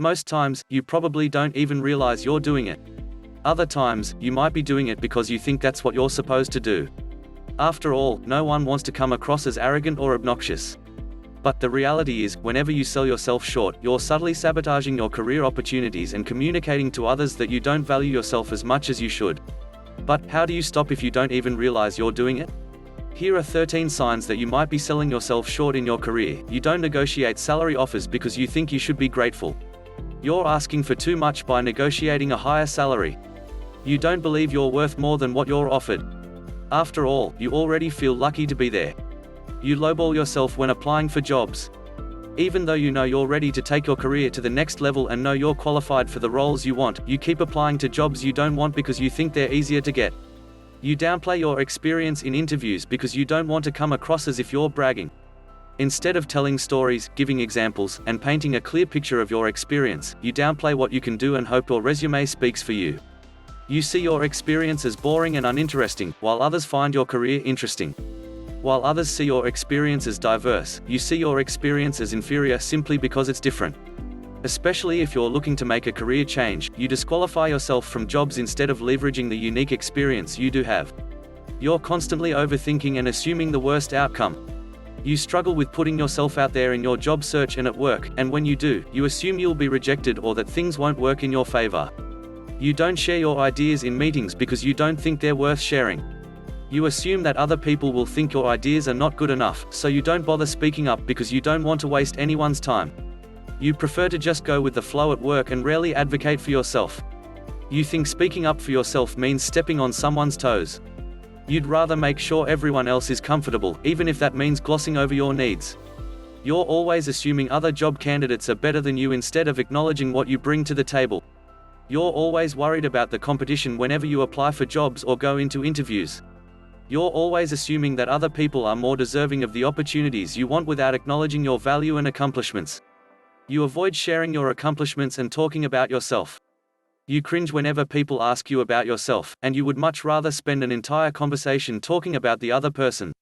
Most times, you probably don't even realize you're doing it. Other times, you might be doing it because you think that's what you're supposed to do. After all, no one wants to come across as arrogant or obnoxious. But the reality is, whenever you sell yourself short, you're subtly sabotaging your career opportunities and communicating to others that you don't value yourself as much as you should. But how do you stop if you don't even realize you're doing it? Here are 13 signs that you might be selling yourself short in your career. You don't negotiate salary offers because you think you should be grateful. You're asking for too much by negotiating a higher salary. You don't believe you're worth more than what you're offered. After all, you already feel lucky to be there. You lowball yourself when applying for jobs. Even though you know you're ready to take your career to the next level and know you're qualified for the roles you want, you keep applying to jobs you don't want because you think they're easier to get. You downplay your experience in interviews because you don't want to come across as if you're bragging. Instead of telling stories, giving examples, and painting a clear picture of your experience, you downplay what you can do and hope your resume speaks for you. You see your experience as boring and uninteresting, while others find your career interesting. While others see your experience as diverse, you see your experience as inferior simply because it's different. Especially if you're looking to make a career change, you disqualify yourself from jobs instead of leveraging the unique experience you do have. You're constantly overthinking and assuming the worst outcome. You struggle with putting yourself out there in your job search and at work, and when you do, you assume you'll be rejected or that things won't work in your favor. You don't share your ideas in meetings because you don't think they're worth sharing. You assume that other people will think your ideas are not good enough, so you don't bother speaking up because you don't want to waste anyone's time. You prefer to just go with the flow at work and rarely advocate for yourself. You think speaking up for yourself means stepping on someone's toes. You'd rather make sure everyone else is comfortable, even if that means glossing over your needs. You're always assuming other job candidates are better than you instead of acknowledging what you bring to the table. You're always worried about the competition whenever you apply for jobs or go into interviews. You're always assuming that other people are more deserving of the opportunities you want without acknowledging your value and accomplishments. You avoid sharing your accomplishments and talking about yourself. You cringe whenever people ask you about yourself, and you would much rather spend an entire conversation talking about the other person.